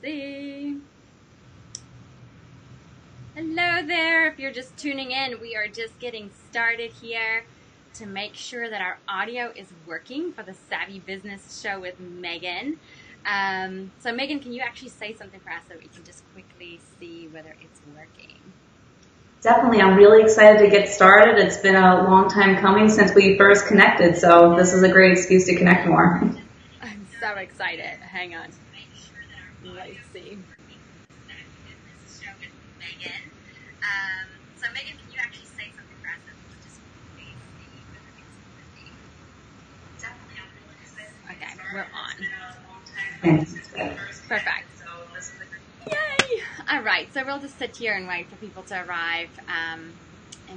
see. Hello there. If you're just tuning in, we are just getting started here to make sure that our audio is working for the Savvy Business Show with Megan. So Megan, can you actually say something for us so we can just quickly see whether it's working? Definitely. I'm really excited to get started. It's been a long time coming since we first connected, so this is a great excuse to connect more. I'm so excited. Hang on. Let's see. So Megan, can you actually say something for us? Just please see whether it's working. Okay, we're on. Perfect. Yay! All right, so we'll just sit here and wait for people to arrive, and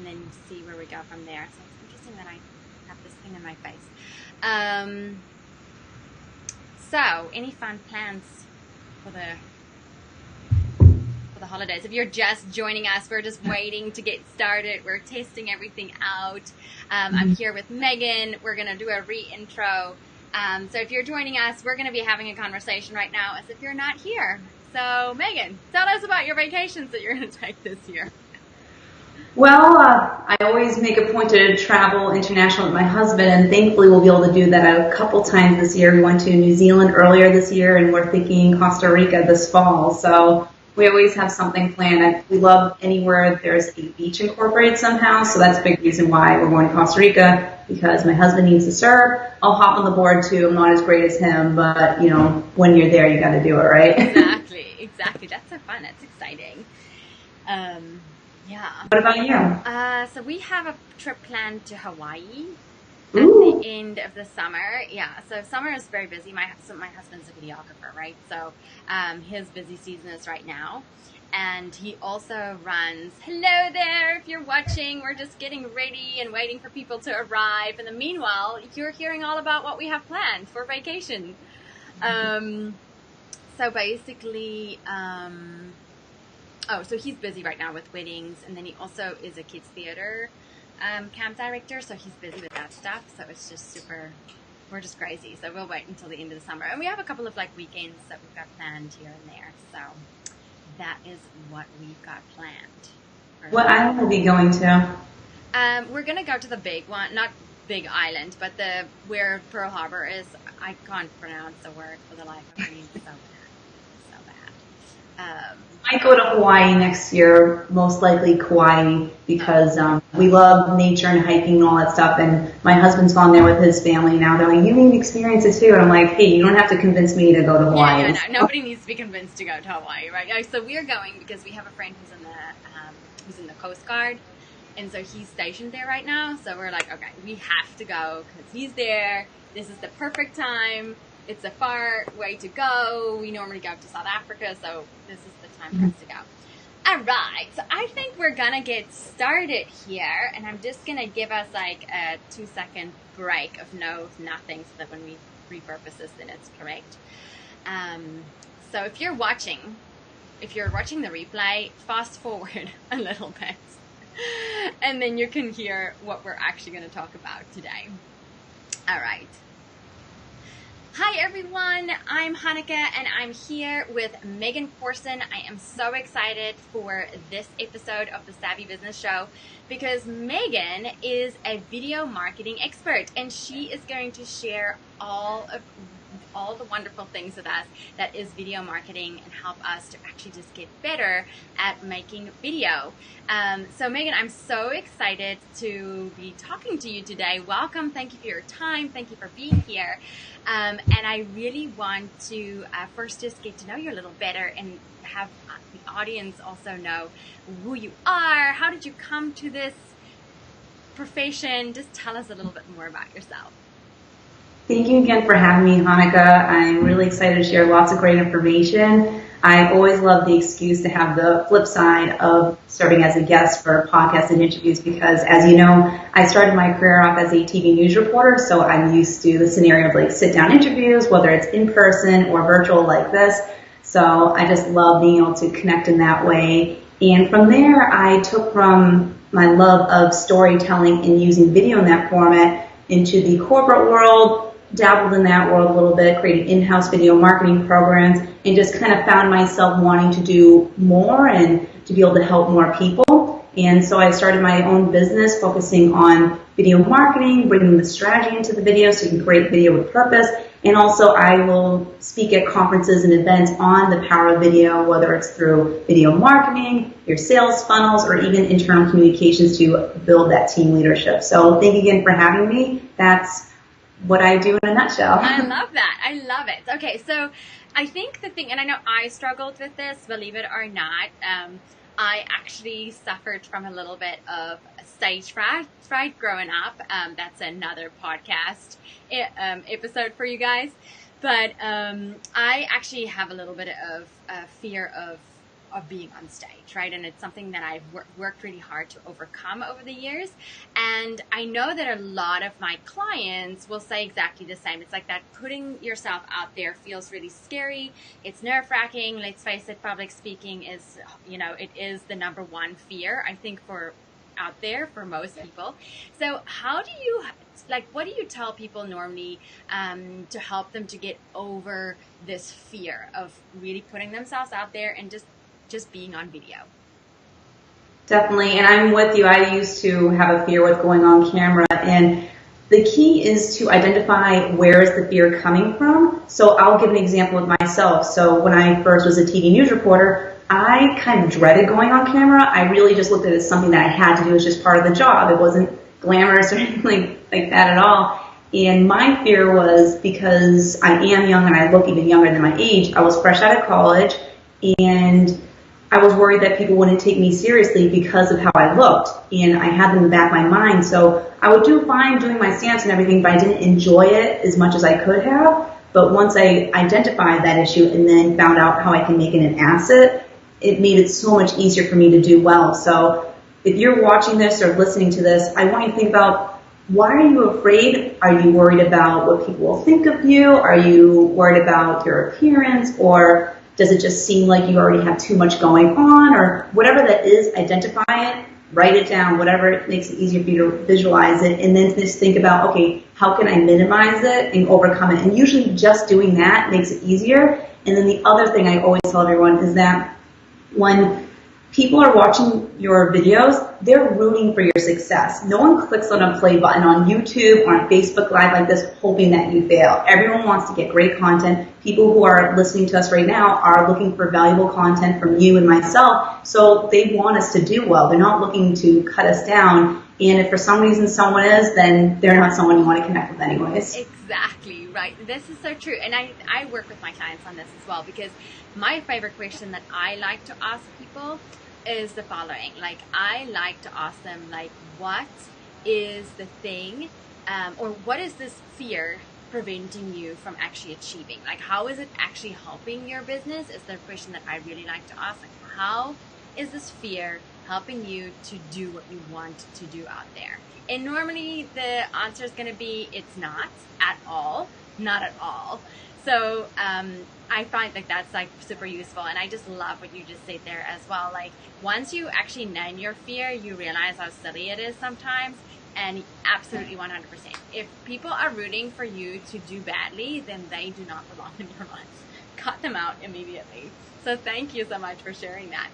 then see where we go from there. So it's interesting that I have this thing in my face. So, any fun plans for the holidays? If you're just joining us, we're just waiting to get started. We're testing everything out. I'm here with Megan. We're going to do a re-intro. So if you're joining us, we're going to be having a conversation right now as if you're not here. So Megan, tell us about your vacations that you're going to take this year. Well, I always make a point to travel international with my husband, and thankfully we'll be able to do that a couple times this year. We went to New Zealand earlier this year, and we're thinking Costa Rica this fall. So we always have something planned. We love anywhere there's a beach incorporated somehow, so that's a big reason why we're going to Costa Rica, because my husband needs to surf. I'll hop on the board too. I'm not as great as him, but you know, when you're there, you got to do it, right? Exactly. That's so fun. That's exciting. Yeah. What about you? So we have a trip planned to Hawaii at the end of the summer. Yeah, so summer is very busy. My husband's a videographer, right? So his busy season is right now. And he also runs, hello there, if you're watching, we're just getting ready and waiting for people to arrive. In the meanwhile, you're hearing all about what we have planned for vacation. So basically, so he's busy right now with weddings, and then he also is a kids theater camp director, so he's busy with that stuff. So it's just we're just crazy. So we'll wait until the end of the summer, and we have a couple of like weekends that we've got planned here and there. So that is what we've got planned. What island will be going to? We're gonna go to the big one, not Big Island, but where Pearl Harbor is. I can't pronounce the word for the life of me. So bad. I might go to Hawaii next year, most likely Kauai, because we love nature and hiking and all that stuff. And my husband's gone there with his family now. They're like, you need to experience it too. And I'm like, hey, you don't have to convince me to go to Hawaii. Yeah, no, nobody needs to be convinced to go to Hawaii, right? So we're going because we have a friend who's in the Coast Guard. And so he's stationed there right now. So we're like, okay, we have to go because he's there. This is the perfect time. It's a far way to go. We normally go to South Africa, so this is the time for us to go. All right, so I think we're going to get started here, and I'm just going to give us like a 2-second break of nothing, so that when we repurpose this, then it's correct. So if you're watching the replay, fast forward a little bit, and then you can hear what we're actually going to talk about today. All right. Hi everyone, I'm Hanneke and I'm here with Megan Corson. I am so excited for this episode of the Savvy Business Show because Megan is a video marketing expert and she is going to share all the wonderful things with us that is video marketing and help us to actually just get better at making video. So Megan, I'm so excited to be talking to you today. Welcome. Thank you for your time. Thank you for being here. And I really want to first just get to know you a little better and have the audience also know who you are. How did you come to this profession? Just tell us a little bit more about yourself. Thank you again for having me, Hanneke. I'm really excited to share lots of great information. I always love the excuse to have the flip side of serving as a guest for podcasts and interviews because, as you know, I started my career off as a TV news reporter, so I'm used to the scenario of like sit-down interviews, whether it's in person or virtual like this. So I just love being able to connect in that way. And from there, I took from my love of storytelling and using video in that format into the corporate world, dabbled in that world a little bit, created in-house video marketing programs, and just kind of found myself wanting to do more and to be able to help more people. And so I started my own business focusing on video marketing, bringing the strategy into the video so you can create video with purpose. And also I will speak at conferences and events on the power of video, whether it's through video marketing, your sales funnels, or even internal communications to build that team leadership. So thank you again for having me. That's what I do in a nutshell. I love that. I love it. Okay, so I think the thing, and I know I struggled with this, believe it or not, I actually suffered from a little bit of stage fright growing up. That's another podcast episode for you guys. But I actually have a little bit of fear of being on stage, right? And it's something that I've worked really hard to overcome over the years. And I know that a lot of my clients will say exactly the same. It's like that putting yourself out there feels really scary. It's nerve-wracking. Let's face it, public speaking is, it is the number one fear, I think, for out there for most people. So how do you, what do you tell people normally to help them to get over this fear of really putting themselves out there and just being on video? Definitely, and I'm with you. I used to have a fear with going on camera, and the key is to identify where is the fear coming from. So I'll give an example of myself. So when I first was a TV news reporter, I kind of dreaded going on camera. I really just looked at it as something that I had to do. It was just part of the job. It wasn't glamorous or anything like that at all. And my fear was, because I am young and I look even younger than my age, I was fresh out of college, and I was worried that people wouldn't take me seriously because of how I looked, and I had them in the back of my mind. So I would do fine doing my stance and everything, but I didn't enjoy it as much as I could have. But once I identified that issue and then found out how I can make it an asset, it made it so much easier for me to do well. So if you're watching this or listening to this, I want you to think about, why are you afraid? Are you worried about what people will think of you? Are you worried about your appearance? Or does it just seem like you already have too much going on? Or whatever that is, identify it, write it down, whatever makes it easier for you to visualize it, and then just think about, okay, how can I minimize it and overcome it? And usually just doing that makes it easier. And then the other thing I always tell everyone is that when people are watching your videos, they're rooting for your success. No one clicks on a play button on YouTube or on Facebook Live like this hoping that you fail. Everyone wants to get great content. People who are listening to us right now are looking for valuable content from you and myself, so they want us to do well. They're not looking to cut us down. And if for some reason someone is, then they're not someone you want to connect with anyways. Exactly, right. This is so true. And I work with my clients on this as well, because my favorite question that I like to ask people is the following. I like to ask them, what is the thing, or what is this fear preventing you from actually achieving? How is it actually helping your business is the question that I really like to ask. How is this fear helping you to do what you want to do out there? And normally the answer is going to be, it's not at all. Not at all. So I find that's super useful, and I just love what you just said there as well. Once you actually name your fear, you realize how silly it is sometimes, and absolutely 100%. If people are rooting for you to do badly, then they do not belong in your life. Cut them out immediately. So thank you so much for sharing that.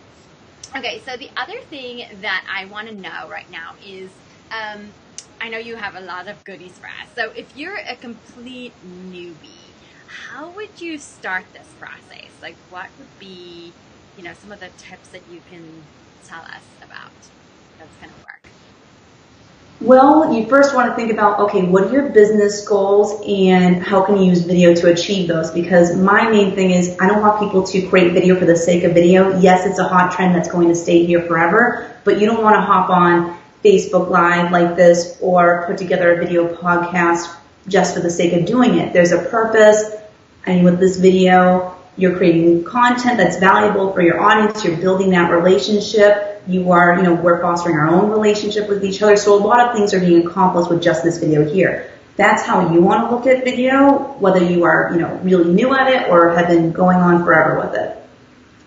Okay, so the other thing that I want to know right now is, I know you have a lot of goodies for us. So if you're a complete newbie, how would you start this process? What would be, some of the tips that you can tell us about that's going to work? Well, you first want to think about, okay, what are your business goals and how can you use video to achieve those? Because my main thing is, I don't want people to create video for the sake of video. Yes, it's a hot trend that's going to stay here forever, but you don't want to hop on Facebook Live like this or put together a video podcast just for the sake of doing it. There's a purpose. With this video, you're creating content that's valuable for your audience. You're building that relationship. We're fostering our own relationship with each other. So a lot of things are being accomplished with just this video here. That's how you want to look at video, whether you are, really new at it or have been going on forever with it.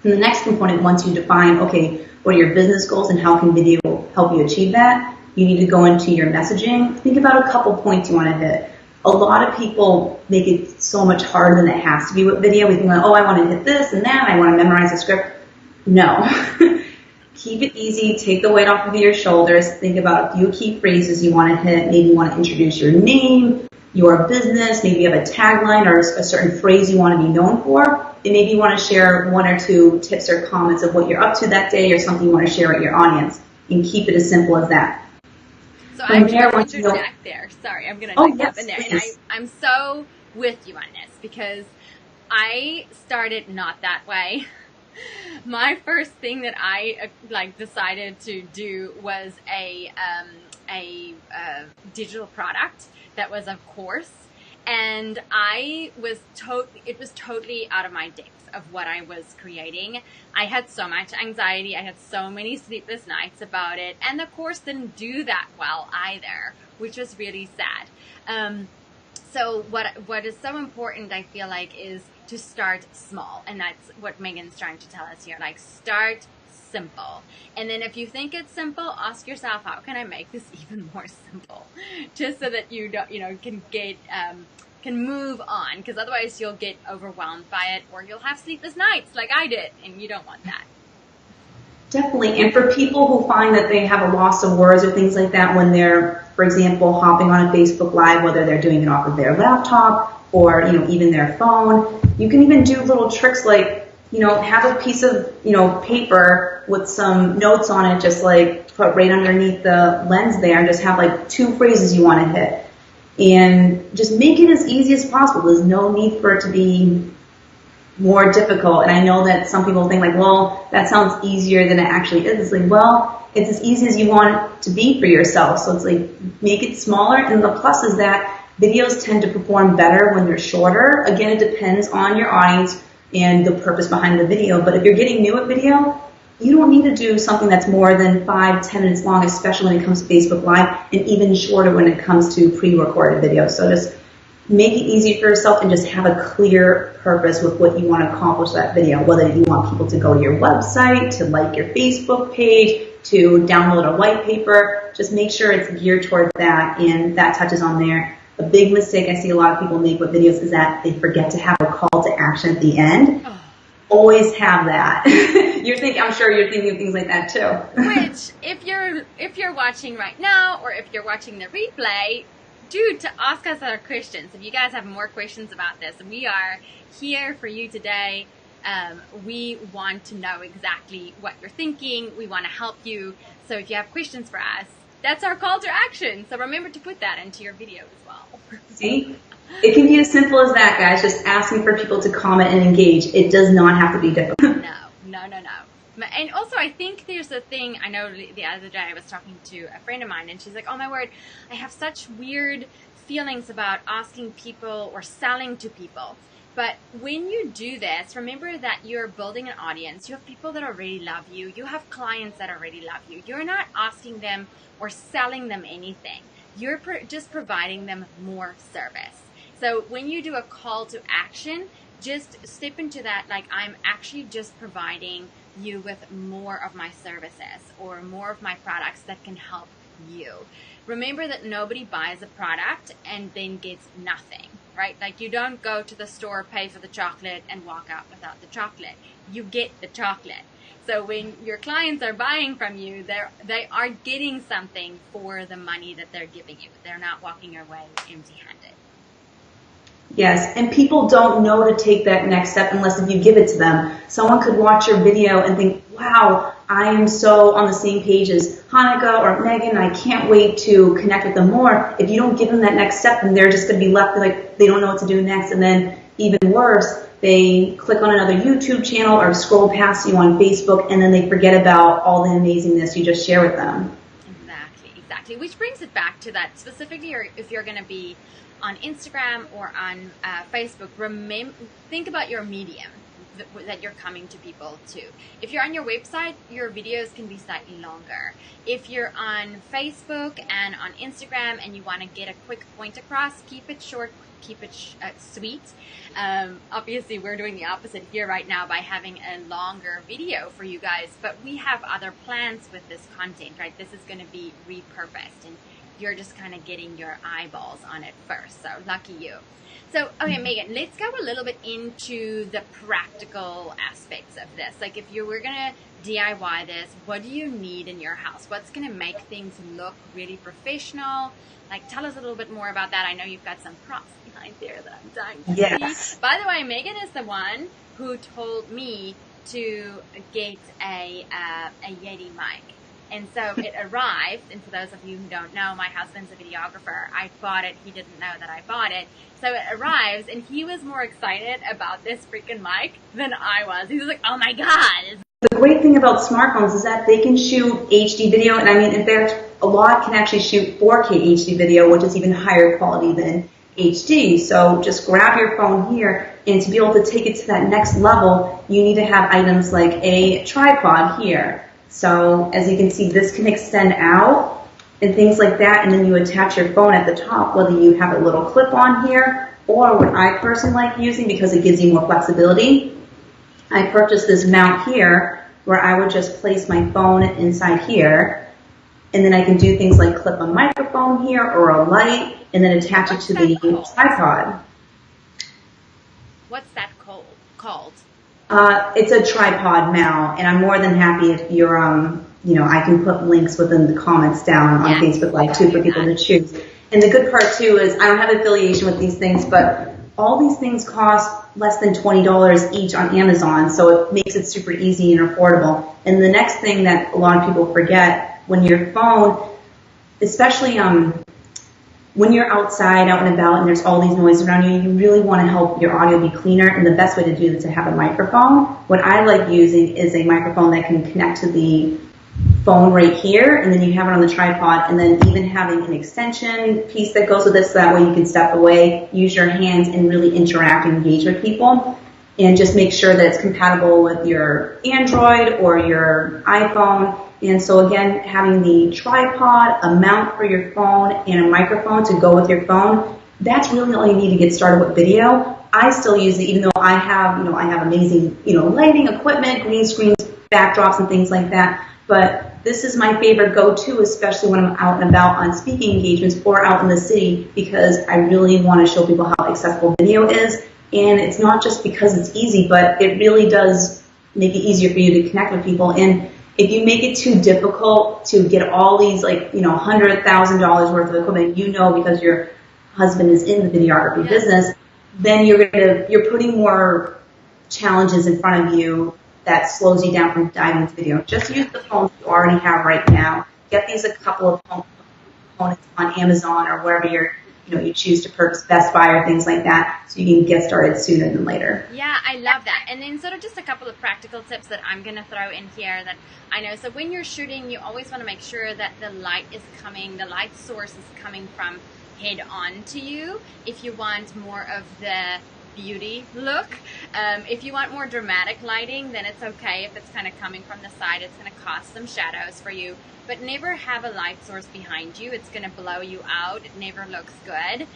And the next component, once you define, okay, what are your business goals and how can video help you achieve that, you need to go into your messaging. Think about a couple points you want to hit. A lot of people make it so much harder than it has to be with video. We think, oh, I want to hit this and that. I want to memorize the script. No. Keep it easy. Take the weight off of your shoulders. Think about a few key phrases you want to hit. Maybe you want to introduce your name, your business. Maybe you have a tagline or a certain phrase you want to be known for. And maybe you want to share one or two tips or comments of what you're up to that day or something you want to share with your audience. And keep it as simple as that. So I'm going to interject there. Sorry, I'm going to jump in there. And I'm so with you on this because I started not that way. My first thing that I decided to do was a digital product that was a course, and it was totally out of my depth of what I was creating. I had so much anxiety. I had so many sleepless nights about it, and the course didn't do that well either, which was really sad. So what is so important, I feel like, is to start small. And that's what Megan's trying to tell us here. Like, start simple. And then if you think it's simple, ask yourself, how can I make this even more simple? Just so that you don't, can move on. Because otherwise you'll get overwhelmed by it, or you'll have sleepless nights like I did. And you don't want that. Definitely. And for people who find that they have a loss of words or things like that when they're, for example, hopping on a Facebook Live, whether they're doing it off of their laptop or, even their phone, you can even do little tricks like, have a piece of, paper with some notes on it, just like put right underneath the lens there, and just have like 2 phrases you want to hit. And just make it as easy as possible. There's no need for it to be more difficult. And I know that some people think like, well, that sounds easier than it actually is. It's like, well, it's as easy as you want it to be for yourself. So it's like, make it smaller. And the plus is that videos tend to perform better when they're shorter. Again, it depends on your audience and the purpose behind the video. But if you're getting new at video, you don't need to do something that's more than 5-10 minutes long, especially when it comes to Facebook Live, and even shorter when it comes to pre-recorded videos. So just make it easy for yourself and just have a clear purpose with what you want to accomplish that video. Whether you want people to go to your website, to like your Facebook page, to download a white paper, just make sure it's geared toward that, and that touches on there. A big mistake I see a lot of people make with videos is that they forget to have a call to action at the end. Oh. Always have that. I'm sure you're thinking of things like that too. Which, if you're watching right now, or if you're watching the replay, to ask us our questions. If you guys have more questions about this, we are here for you today. We want to know exactly what you're thinking. We want to help you. So if you have questions for us, that's our call to action. So remember to put that into your video as well. See? It can be as simple as that, guys. Just asking for people to comment and engage. It does not have to be difficult. No. And also, I think there's a thing, I know the other day I was talking to a friend of mine, and she's like, oh my word, I have such weird feelings about asking people or selling to people. But when you do this, remember that you're building an audience. You have people that already love you. You have clients that already love you. You're not asking them or selling them anything. You're just providing them more service. So when you do a call to action, just step into that like, I'm actually just providing you with more of my services or more of my products that can help you. Remember that nobody buys a product and then gets nothing, right? Like, you don't go to the store, pay for the chocolate, and walk out without the chocolate. You get the chocolate. So when your clients are buying from you, they are getting something for the money that they're giving you. They're not walking away empty-handed. Yes, and people don't know to take that next step unless if you give it to them. Someone could watch your video and think, wow, I am so on the same page as Hanneke or Megan. I can't wait to connect with them more. If you don't give them that next step, then they're just going to be left like they don't know what to do next. And then even worse, they click on another YouTube channel or scroll past you on Facebook, and then they forget about all the amazingness you just share with them. Exactly. Which brings it back to that specifically, or if you're going to be on Instagram or on Facebook, think about your medium that you're coming to people to. If you're on your website, your videos can be slightly longer. If you're on Facebook and on Instagram and you want to get a quick point across, keep it short, keep it sweet. Obviously, we're doing the opposite here right now by having a longer video for you guys, but we have other plans with this content, right? This is going to be repurposed, and you're just kind of getting your eyeballs on it first. So lucky you. So, okay, Megan, let's go a little bit into the practical aspects of this. Like, if you were going to DIY this, what do you need in your house? What's going to make things look really professional? Like, tell us a little bit more about that. I know you've got some props behind there that I'm dying to see. By the way, Megan is the one who told me to get a Yeti mic. And so it arrived, and for those of you who don't know, my husband's a videographer. I bought it. He didn't know that I bought it. So it arrives, and he was more excited about this freaking mic than I was. He was like, oh my God. The great thing about smartphones is that they can shoot HD video, and I mean, in fact, a lot can actually shoot 4K HD video, which is even higher quality than HD. So just grab your phone here, and to be able to take it to that next level, you need to have items like a tripod here. So as you can see, this can extend out and things like that, and then you attach your phone at the top, whether you have a little clip on here, or what I personally like using because it gives you more flexibility. I purchased this mount here where I would just place my phone inside here, and then I can do things like clip a microphone here or a light, and then attach it to the tripod. What's that called? It's a tripod mount, and I'm more than happy if you're, I can put links within the comments down on Facebook Live too for people to choose. And the good part too is I don't have affiliation with these things, but all these things cost less than $20 each on Amazon, so it makes it super easy and affordable. And the next thing that a lot of people forget, when your phone, especially when you're outside, out and about, and there's all these noises around you, you really want to help your audio be cleaner, and the best way to do that is to have a microphone. What I like using is a microphone that can connect to the phone right here, and then you have it on the tripod, and then even having an extension piece that goes with this, so that way you can step away, use your hands, and really interact and engage with people. And just make sure that it's compatible with your Android or your iPhone. And so again, having the tripod, a mount for your phone, and a microphone to go with your phone, that's really all you need to get started with video. I still use it, even though I have amazing, lighting equipment, green screens, backdrops, and things like that. But this is my favorite go-to, especially when I'm out and about on speaking engagements or out in the city, because I really want to show people how accessible video is. And it's not just because it's easy, but it really does make it easier for you to connect with people. And if you make it too difficult to get all these $100,000 worth of equipment, because your husband is in the videography business, then you're putting more challenges in front of you that slows you down from diving into video. Just use the phones you already have right now. Get these a couple of components on Amazon or wherever you choose to purchase, Best Buy or things like that, so you can get started sooner than later. Yeah, I love that. And then sort of just a couple of practical tips that I'm going to throw in here that I know. So when you're shooting, you always want to make sure that the light source is coming from head on to you. If you want more of the beauty look. If you want more dramatic lighting, then it's okay if it's kind of coming from the side. It's going to cast some shadows for you. But never have a light source behind you. It's going to blow you out. It never looks good.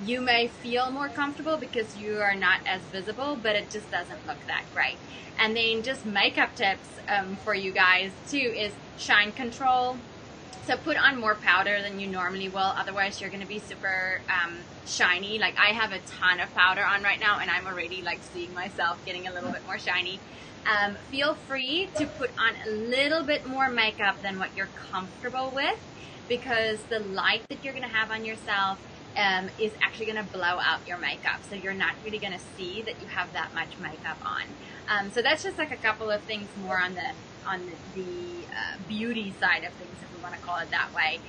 You may feel more comfortable because you are not as visible, but it just doesn't look that great. And then just makeup tips for you guys too is shine control. So put on more powder than you normally will. Otherwise, you're going to be super shiny. Like I have a ton of powder on right now, and I'm already seeing myself getting a little bit more shiny. Feel free to put on a little bit more makeup than what you're comfortable with, because the light that you're going to have on yourself is actually going to blow out your makeup. So you're not really going to see that you have that much makeup on. So that's just a couple of things more on the beauty side of things, if we want to call it that way,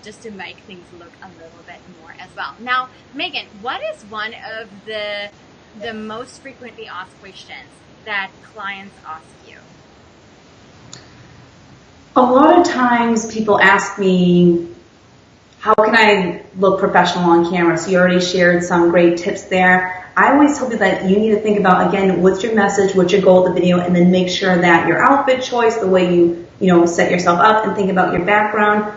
just to make things look a little bit more as well. Now, Megan, what is one of the most frequently asked questions that clients ask you? A lot of times people ask me, how can I look professional on camera? So you already shared some great tips there. I always tell people that you need to think about, again, what's your message, what's your goal of the video, and then make sure that your outfit choice, the way you set yourself up and think about your background,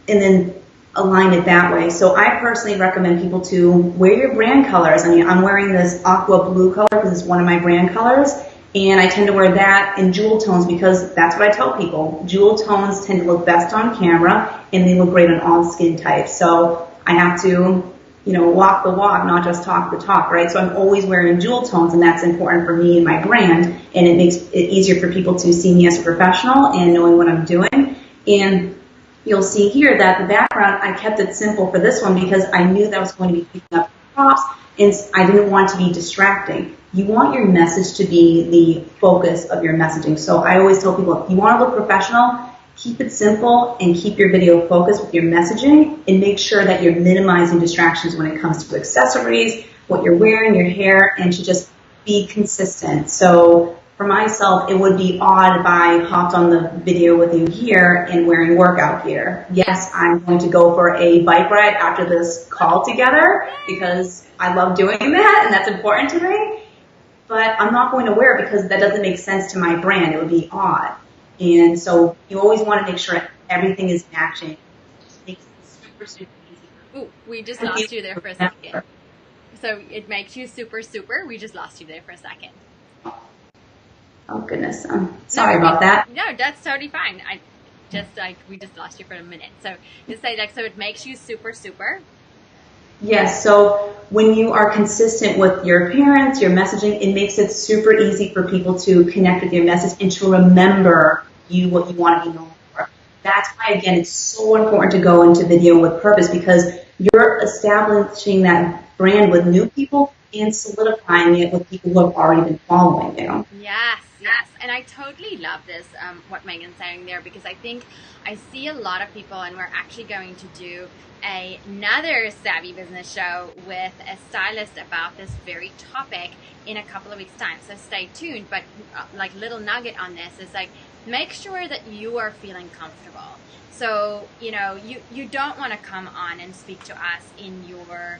and then align it that way. So I personally recommend people to wear your brand colors. I mean, I'm wearing this aqua blue color because it's one of my brand colors, And I tend to wear that in jewel tones because that's what I tell people. Jewel tones tend to look best on camera and they look great on all skin types. So I have to, walk the walk, not just talk the talk, right? So I'm always wearing jewel tones and that's important for me and my brand. And it makes it easier for people to see me as a professional and knowing what I'm doing. And you'll see here that the background, I kept it simple for this one because I knew that I was going to be picking up props and I didn't want it to be distracting. You want your message to be the focus of your messaging. So I always tell people, if you want to look professional, keep it simple and keep your video focused with your messaging and make sure that you're minimizing distractions when it comes to accessories, what you're wearing, your hair, and to just be consistent. So for myself, it would be odd if I hopped on the video with you here and wearing workout gear. Yes, I'm going to go for a bike ride after this call together because I love doing that and that's important to me. But I'm not going to wear it because that doesn't make sense to my brand. It would be odd. And so you always want to make sure everything is matching. It just makes it super, super easy. Ooh, we just lost you there for a second. So it makes you super, super. We just lost you there for a second. Oh, goodness. I'm sorry about that. No, that's totally fine. We just lost you for a minute. So just say so it makes you super, super. Yes, so when you are consistent with your appearance, your messaging, it makes it super easy for people to connect with your message and to remember what you want to be known for. That's why, again, it's so important to go into video with purpose because you're establishing that brand with new people and solidifying it with people who have already been following you. Yes. And I totally love this, what Megan's saying there, because I think I see a lot of people, and we're actually going to do another Savvy Business show with a stylist about this very topic in a couple of weeks' time. So stay tuned. But little nugget on this is make sure that you are feeling comfortable. So, you don't want to come on and speak to us in your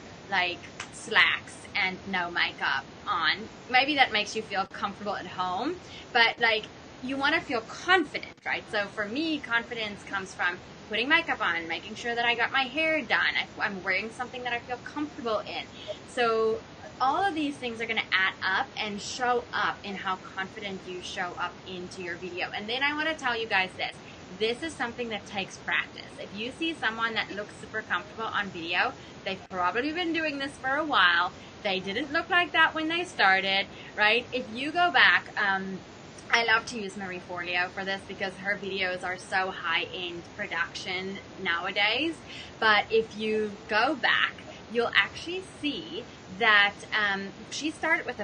slacks and no makeup on. Maybe that makes you feel comfortable at home, but you want to feel confident, right? So for me, confidence comes from putting makeup on, making sure that I got my hair done, I'm wearing something that I feel comfortable in. So all of these things are going to add up and show up in how confident you show up into your video. And then I want to tell you guys this. This is something that takes practice. If you see someone that looks super comfortable on video, they've probably been doing this for a while. They didn't look like that when they started, right? If you go back, I love to use Marie Forleo for this because her videos are so high-end production nowadays. But if you go back, you'll actually see that she started with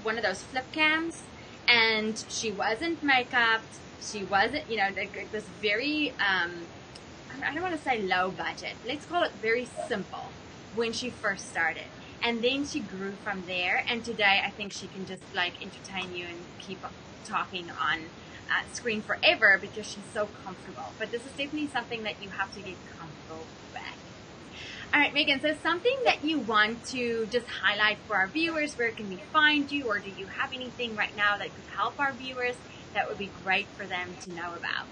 one of those flip cams, and she wasn't makeup. She wasn't, it was very, I don't want to say low budget. Let's call it very simple when she first started. And then she grew from there. And today I think she can just entertain you and keep talking on screen forever because she's so comfortable. But this is definitely something that you have to get comfortable with. All right, Megan, so something that you want to just highlight for our viewers, where can we find you, or do you have anything right now that could help our viewers that would be great for them to know about?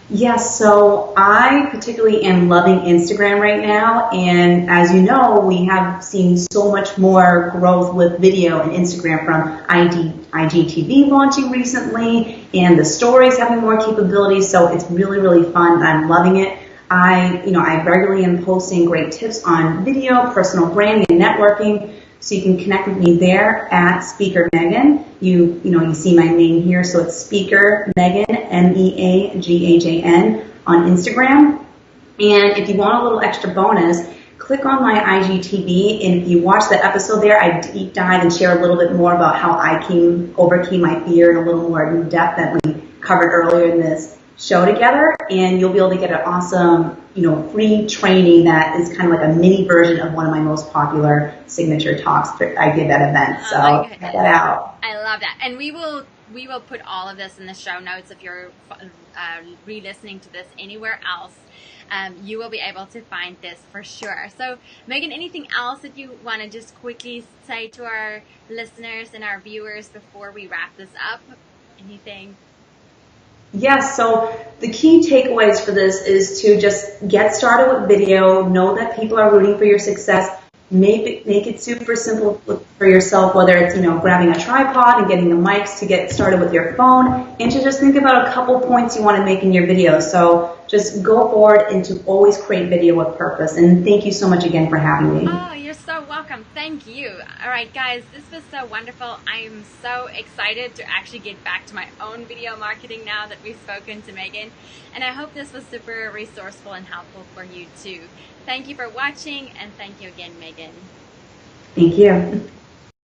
Yes, so I particularly am loving Instagram right now, and as you know, we have seen so much more growth with video and Instagram from IGTV launching recently, and the stories having more capabilities, so it's really, really fun. I'm loving it. I regularly am posting great tips on video, personal branding, and networking. So you can connect with me there at Speaker Megan. You see my name here, so it's Speaker Megan, MEAGHAN on Instagram. And if you want a little extra bonus, click on my IGTV, and if you watch the episode there, I deep dive and share a little bit more about how I overcame my fear in a little more in depth than we covered earlier in this show together, and you'll be able to get an awesome, free training that is kind of like a mini version of one of my most popular signature talks that I give at events. So check that out. I love that. And we will put all of this in the show notes. If you're re-listening to this anywhere else, you will be able to find this for sure. So Megan, anything else that you want to just quickly say to our listeners and our viewers before we wrap this up? Anything? Yes, so the key takeaways for this is to just get started with video, know that people are rooting for your success, make it super simple for yourself, whether it's, grabbing a tripod and getting the mics to get started with your phone, and to just think about a couple points you want to make in your video. So just go forward and to always create video with purpose. And thank you so much again for having me. Oh, you're so welcome. Thank you. All right, guys, this was so wonderful. I'm so excited to actually get back to my own video marketing now that we've spoken to Megan. And I hope this was super resourceful and helpful for you too. Thank you for watching, and thank you again, Megan. Thank you.